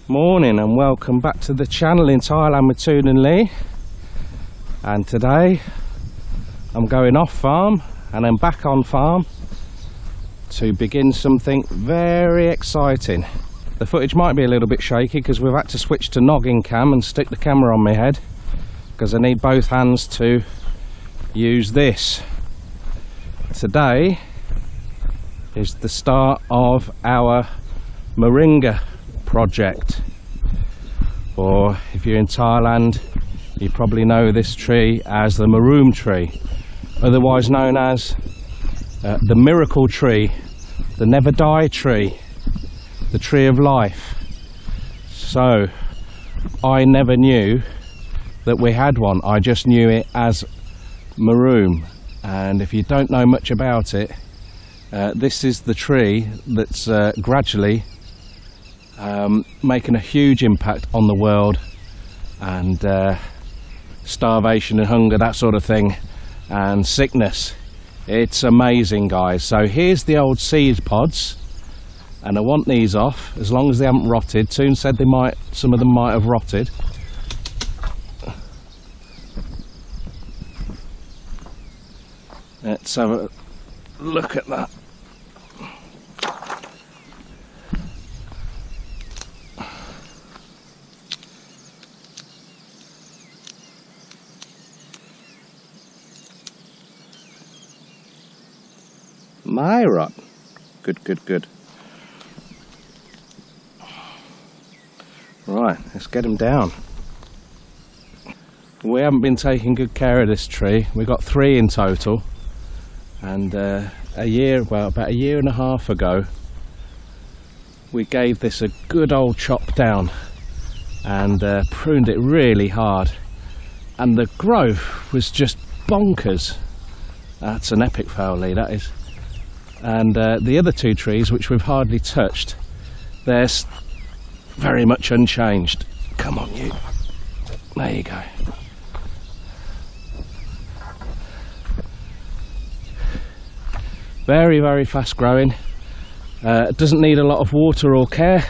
Morning and welcome back to the channel in Thailand with Toon and Lee. And today I'm going off farm and then back on farm to begin something very exciting. The footage might be a little bit shaky because we've had to switch to noggin cam and stick the camera on my head because I need both hands to use this. Today is the start of our Moringa project, or if you're in Thailand you probably know this tree as the maroon tree, otherwise known as the miracle tree, the never die tree, the tree of life. So I never knew that we had one, I just knew it as maroon. And if you don't know much about it, this is the tree that's gradually making a huge impact on the world, and starvation and hunger, that sort of thing, and sickness. It's amazing, guys. So here's the old seed pods, and I want these off as long as they haven't rotted. Toon said they might, some of them might have rotted. Let's have a look at that. My rot. Good. Right, let's get them down. We haven't been taking good care of this tree. We've got 3 in total, and about a year and a half ago we gave this a good old chop down and pruned it really hard, and the growth was just bonkers. That's an epic fail, Lee, that is. And the other 2 trees, which we've hardly touched, they're very much unchanged. Come on, you. There you go. Very, very fast growing. It doesn't need a lot of water or care.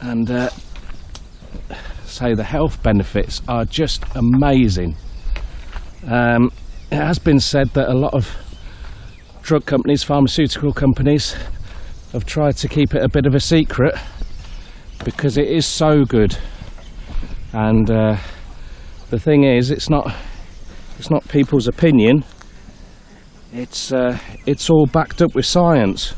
And say the health benefits are just amazing. It has been said that a lot of drug companies, pharmaceutical companies, have tried to keep it a bit of a secret because it is so good. And the thing is, it's not people's opinion. It's all backed up with science.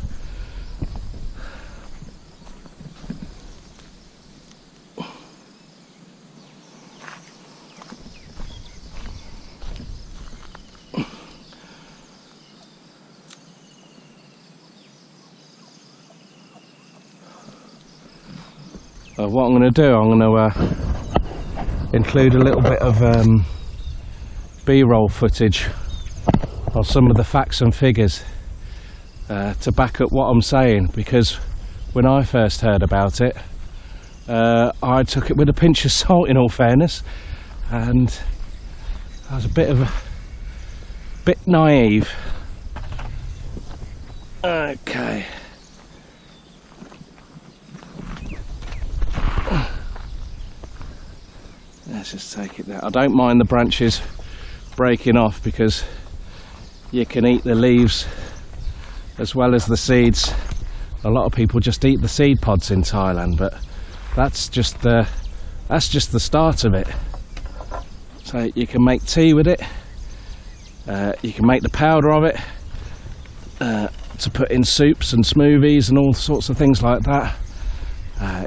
What I'm going to do, I'm going to include a little bit of B-roll footage of some of the facts and figures to back up what I'm saying, because when I first heard about it, I took it with a pinch of salt, in all fairness, and I was a bit naive. Okay. Let's just take it there. I don't mind the branches breaking off because you can eat the leaves as well as the seeds. A lot of people just eat the seed pods in Thailand, but that's just the start of it. So you can make tea with it, you can make the powder of it to put in soups and smoothies and all sorts of things like that.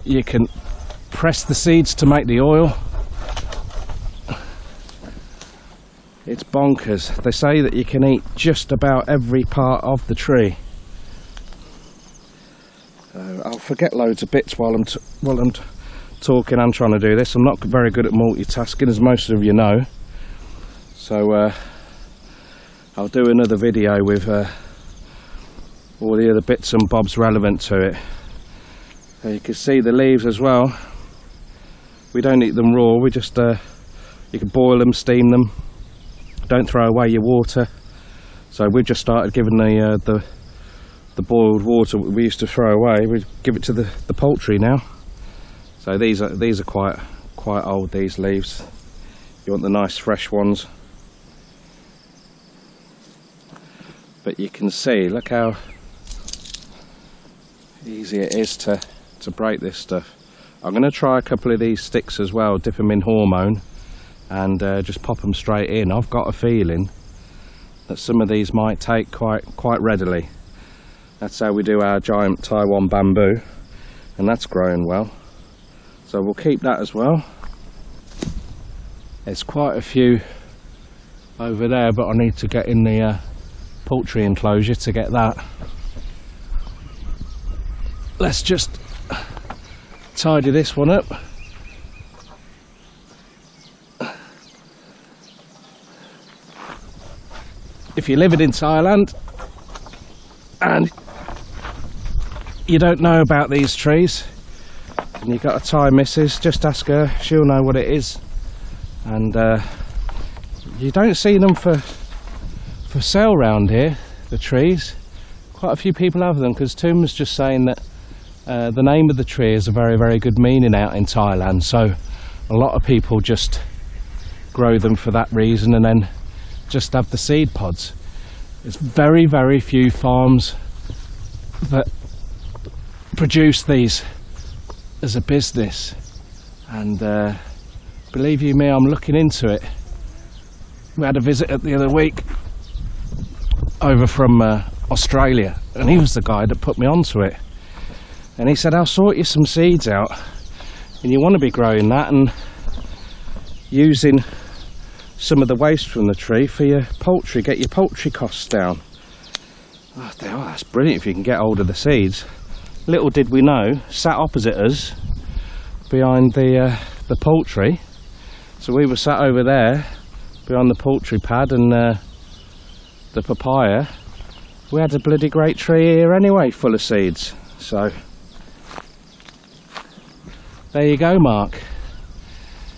You can press the seeds to make the oil. It's bonkers. They say that you can eat just about every part of the tree. I'll forget loads of bits while I'm talking and trying to do this. I'm not very good at multitasking, as most of you know. So I'll do another video with all the other bits and bobs relevant to it. You can see the leaves as well. We don't eat them raw. We just you can boil them, steam them. Don't throw away your water. So we've just started giving the boiled water we used to throw away. We give it to the poultry now. So these are quite old, these leaves. You want the nice fresh ones. But you can see, look how easy it is to break this stuff. I'm going to try a couple of these sticks as well, dip them in hormone and just pop them straight in. I've got a feeling that some of these might take quite readily. That's how we do our giant Taiwan bamboo, and that's growing well. So we'll keep that as well. There's quite a few over there, but I need to get in the poultry enclosure to get that. Let's just tidy this one up. If you're living in Thailand and you don't know about these trees and you've got a Thai missus, just ask her, she'll know what it is. And you don't see them for sale round here, the trees. Quite a few people have them because Tom was just saying that the name of the tree is a very, very good meaning out in Thailand, so a lot of people just grow them for that reason and then just have the seed pods. There's very, very few farms that produce these as a business, and believe you me, I'm looking into it. We had a visitor the other week over from Australia, and he was the guy that put me onto it. And he said, I'll sort you some seeds out, and you want to be growing that and using some of the waste from the tree for your poultry, get your poultry costs down. Oh, that's brilliant if you can get hold of the seeds. Little did we know, sat opposite us behind the poultry, so we were sat over there behind the poultry pad and the papaya. We had a bloody great tree here anyway, full of seeds. So there you go, Mark.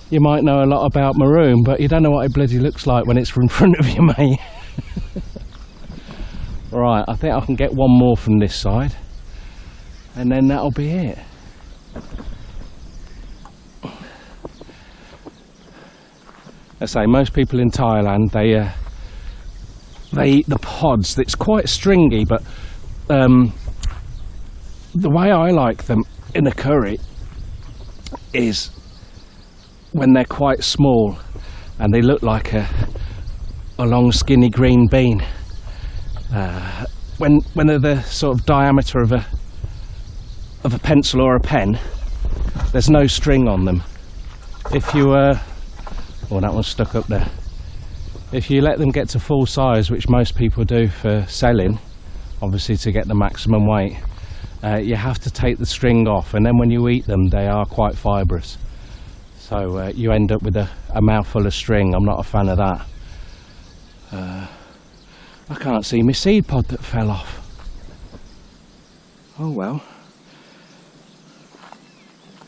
You might know a lot about maroon, but you don't know what it bloody looks like when it's in front of you, mate. Right, I think I can get one more from this side, and then that'll be it. I say most people in Thailand, they eat the pods. It's quite stringy, but the way I like them in a curry is when they're quite small and they look like a long skinny green bean. When they're the sort of diameter of a pencil or a pen, there's no string on them. If you oh, that one's stuck up there. If you let them get to full size, which most people do for selling, obviously to get the maximum weight, you have to take the string off, and then when you eat them they are quite fibrous. So you end up with a mouthful of string. I'm not a fan of that. I can't see my seed pod that fell off. Oh well.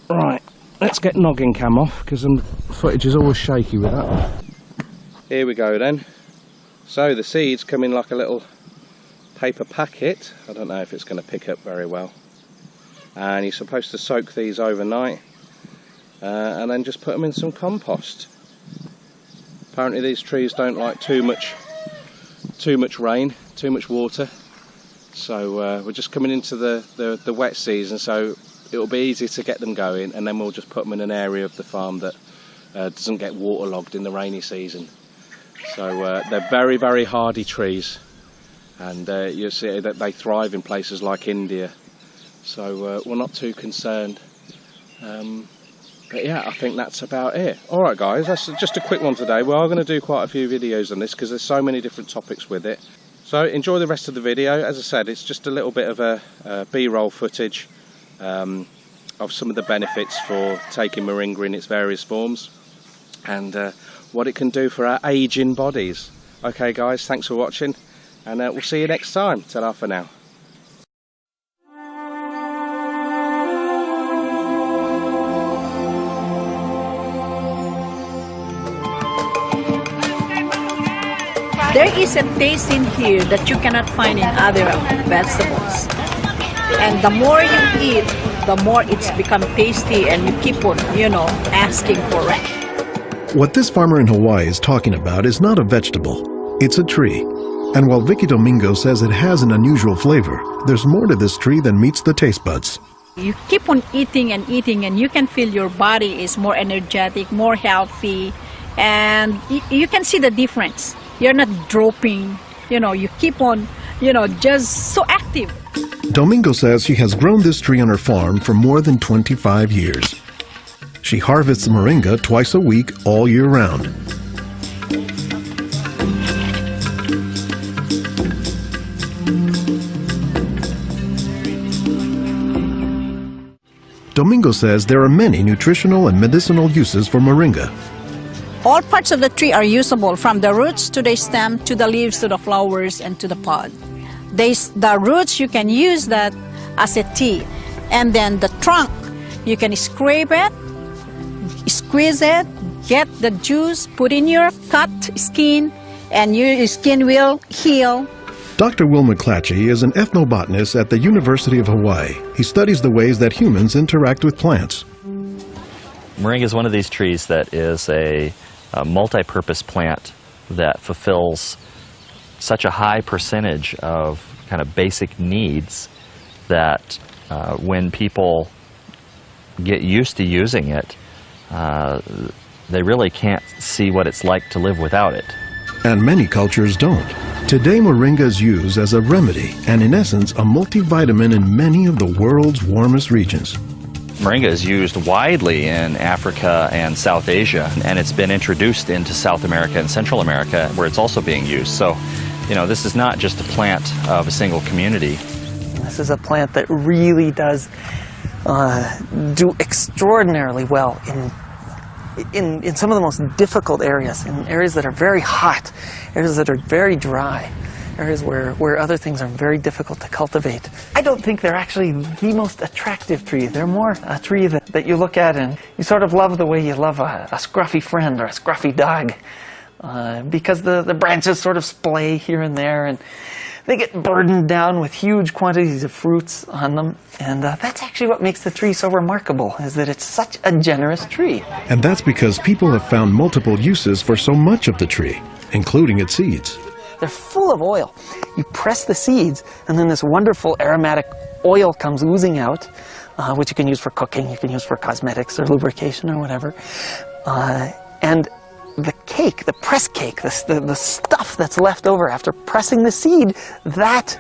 Right, let's get noggin cam off because the footage is always shaky with that one. Here we go then. So the seeds come in like a little paper packet. I don't know if it's going to pick up very well. And you're supposed to soak these overnight and then just put them in some compost. Apparently these trees don't like too much rain, too much water. So we're just coming into the wet season, so it'll be easy to get them going, and then we'll just put them in an area of the farm that doesn't get waterlogged in the rainy season. So they're very, very hardy trees, and you'll see that they thrive in places like India. So we're not too concerned. But yeah, I think that's about it. Alright guys, that's just a quick one today. We are going to do quite a few videos on this because there's so many different topics with it. So enjoy the rest of the video. As I said, it's just a little bit of a B-roll footage of some of the benefits for taking moringa in its various forms and what it can do for our aging bodies. Okay guys, thanks for watching, and we'll see you next time. Ta-ra for now. There is a taste in here that you cannot find in other vegetables. And the more you eat, the more it's become tasty, and you keep on, asking for it. What this farmer in Hawaii is talking about is not a vegetable, it's a tree. And while Vicky Domingo says it has an unusual flavor, there's more to this tree than meets the taste buds. You keep on eating, and you can feel your body is more energetic, more healthy, and you can see the difference. You're not drooping, you keep on, just so active. Domingo says she has grown this tree on her farm for more than 25 years. She harvests moringa twice a week all year round. Domingo says there are many nutritional and medicinal uses for moringa. All parts of the tree are usable, from the roots to the stem, to the leaves, to the flowers, and to the pod. The roots, you can use that as a tea. And then the trunk, you can scrape it, squeeze it, get the juice, put in your cut skin, and your skin will heal. Dr. Will McClatchy is an ethnobotanist at the University of Hawaii. He studies the ways that humans interact with plants. Moringa is one of these trees that is a multi-purpose plant that fulfills such a high percentage of kind of basic needs that when people get used to using it, they really can't see what it's like to live without it. And many cultures don't. Today, moringa is used as a remedy and, in essence, a multivitamin in many of the world's warmest regions. Moringa is used widely in Africa and South Asia, and it's been introduced into South America and Central America, where it's also being used. So, this is not just a plant of a single community. This is a plant that really does do extraordinarily well in some of the most difficult areas, in areas that are very hot, areas that are very dry, areas where other things are very difficult to cultivate. I don't think they're actually the most attractive tree. They're more a tree that you look at and you sort of love the way you love a scruffy friend or a scruffy dog, because the branches sort of splay here and there, and they get burdened down with huge quantities of fruits on them. And that's actually what makes the tree so remarkable, is that it's such a generous tree. And that's because people have found multiple uses for so much of the tree, including its seeds. They're full of oil. You press the seeds, and then this wonderful aromatic oil comes oozing out, which you can use for cooking, you can use for cosmetics or lubrication or whatever. And the cake, the press cake, the stuff that's left over after pressing the seed, that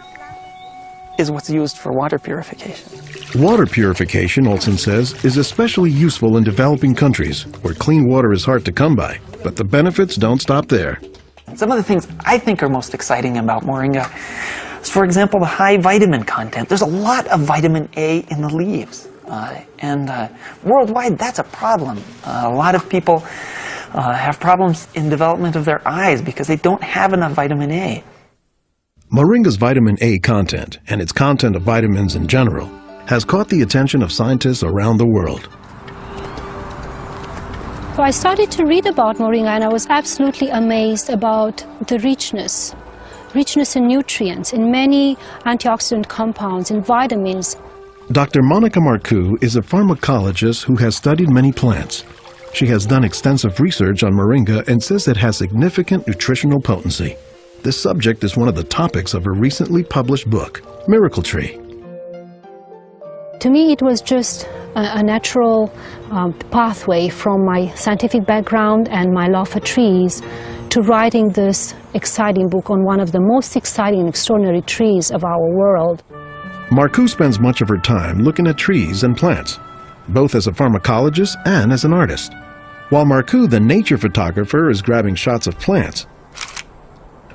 is what's used for water purification. Water purification, Olson says, is especially useful in developing countries where clean water is hard to come by. But the benefits don't stop there. Some of the things I think are most exciting about moringa is, for example, the high vitamin content. There's a lot of vitamin A in the leaves. And worldwide, that's a problem. A lot of people have problems in development of their eyes because they don't have enough vitamin A. Moringa's vitamin A content, and its content of vitamins in general, has caught the attention of scientists around the world. So I started to read about moringa, and I was absolutely amazed about the richness in nutrients, in many antioxidant compounds, in vitamins. Dr. Monica Marcoux is a pharmacologist who has studied many plants. She has done extensive research on moringa and says it has significant nutritional potency. This subject is one of the topics of her recently published book, Miracle Tree. To me, it was just a natural pathway from my scientific background and my love for trees to writing this exciting book on one of the most exciting and extraordinary trees of our world. Marcoux spends much of her time looking at trees and plants, both as a pharmacologist and as an artist. While Marcoux, the nature photographer, is grabbing shots of plants,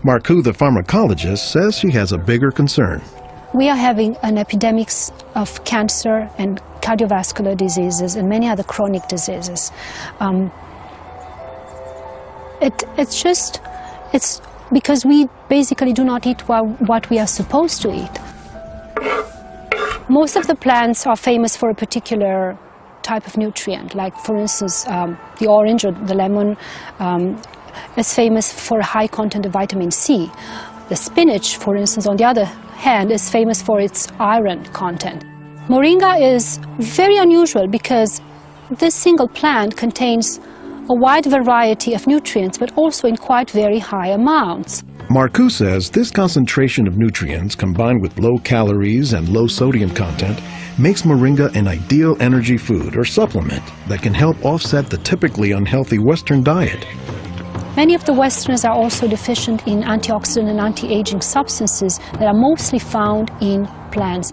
Marcoux, the pharmacologist, says she has a bigger concern. We are having an epidemic of cancer and cardiovascular diseases and many other chronic diseases. It's because we basically do not eat what we are supposed to eat. Most of the plants are famous for a particular type of nutrient, like for instance the orange or the lemon is famous for a high content of vitamin C. The spinach, for instance, on the other hand, is famous for its iron content. Moringa is very unusual because this single plant contains a wide variety of nutrients, but also in quite very high amounts. Marcoux says this concentration of nutrients combined with low calories and low sodium content makes moringa an ideal energy food or supplement that can help offset the typically unhealthy Western diet. Many of the Westerners are also deficient in antioxidant and anti-aging substances that are mostly found in plants.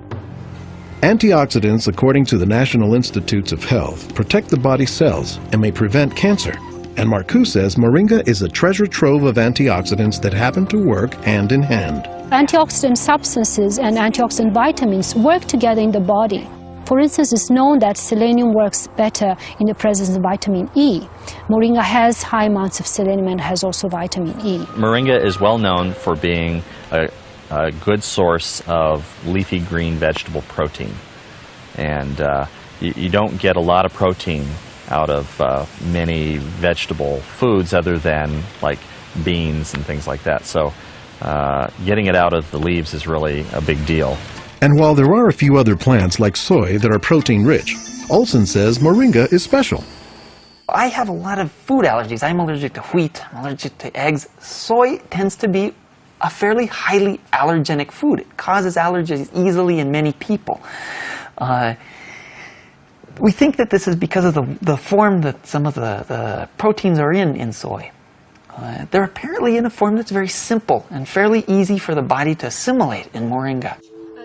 Antioxidants, according to the National Institutes of Health, protect the body's cells and may prevent cancer. And Marcoux says moringa is a treasure trove of antioxidants that happen to work hand in hand. Antioxidant substances and antioxidant vitamins work together in the body. For instance, it's known that selenium works better in the presence of vitamin E. Moringa has high amounts of selenium and has also vitamin E. Moringa is well known for being a good source of leafy green vegetable protein. And you don't get a lot of protein out of many vegetable foods other than like beans and things like that. So getting it out of the leaves is really a big deal. And while there are a few other plants like soy that are protein-rich, Olson says moringa is special. I have a lot of food allergies. I'm allergic to wheat, I'm allergic to eggs. Soy tends to be a fairly highly allergenic food. It causes allergies easily in many people. We think that this is because of the form that some of the proteins are in soy. They're apparently in a form that's very simple and fairly easy for the body to assimilate in moringa.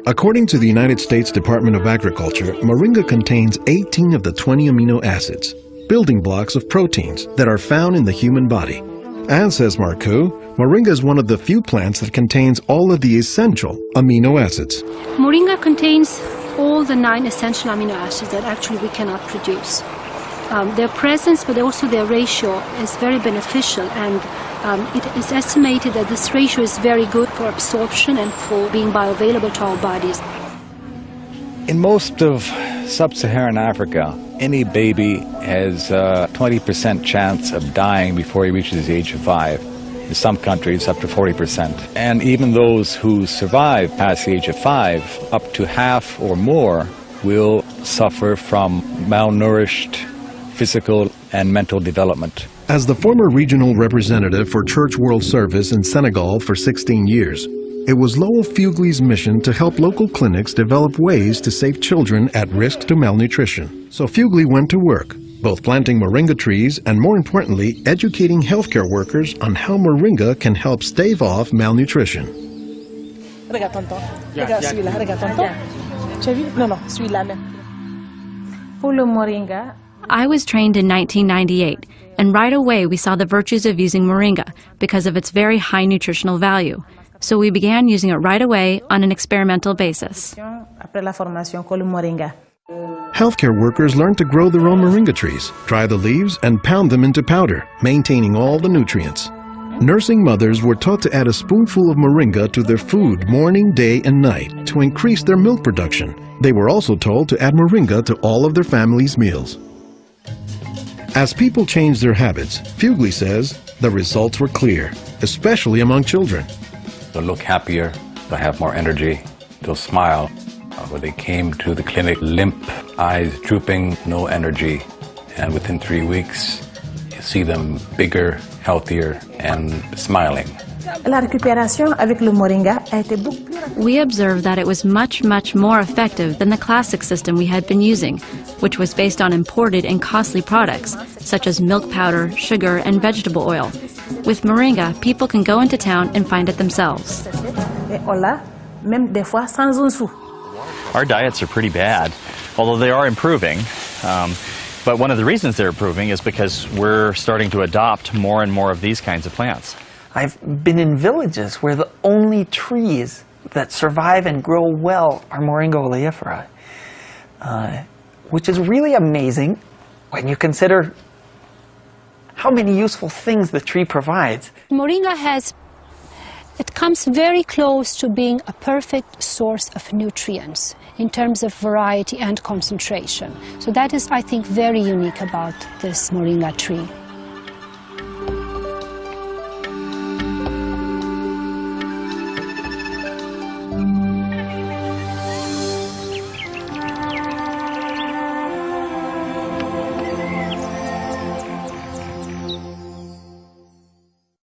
According to the United States Department of Agriculture, moringa contains 18 of the 20 amino acids, building blocks of proteins that are found in the human body. And, says Marcoux, moringa is one of the few plants that contains all of the essential amino acids. Moringa contains all the 9 essential amino acids that actually we cannot produce. Their presence, but also their ratio, is very beneficial, and it is estimated that this ratio is very good for absorption and for being bioavailable to our bodies. In most of sub-Saharan Africa, any baby has a 20% chance of dying before he reaches the age of 5. In some countries, up to 40%. And even those who survive past the age of 5, up to half or more will suffer from malnourished physical and mental development. As the former regional representative for Church World Service in Senegal for 16 years, it was Lowell Fugley's mission to help local clinics develop ways to save children at risk to malnutrition. So Fugley went to work, both planting moringa trees and, more importantly, educating healthcare workers on how moringa can help stave off malnutrition. Regarde tonton. Regarde celui-là. Regarde tonton. Tu as vu? Non, non, celui-là même. Pour le moringa, I was trained in 1998, and right away we saw the virtues of using moringa because of its very high nutritional value. So we began using it right away on an experimental basis. après la formation con le moringa. Healthcare workers learned to grow their own moringa trees, dry the leaves, and pound them into powder, maintaining all the nutrients. Nursing mothers were taught to add a spoonful of moringa to their food morning, day, and night to increase their milk production. They were also told to add moringa to all of their family's meals. As people changed their habits, Fugley says the results were clear, especially among children. They'll look happier, they'll have more energy, they'll smile. When they came to the clinic, limp, eyes drooping, no energy. And within 3 weeks, you see them bigger, healthier, and smiling. La récupération avec le moringa a été beaucoup plus rapide. We observed that it was much, much more effective than the classic system we had been using, which was based on imported and costly products, such as milk powder, sugar, and vegetable oil. With moringa, people can go into town and find it themselves. Et on l'a, même des fois sans un sou. Our diets are pretty bad, although they are improving. But one of the reasons they're improving is because we're starting to adopt more and more of these kinds of plants. I've been in villages where the only trees that survive and grow well are Moringa Oleifera, which is really amazing when you consider how many useful things the tree provides. Moringa it comes very close to being a perfect source of nutrients in terms of variety and concentration. So that is, I think, very unique about this moringa tree.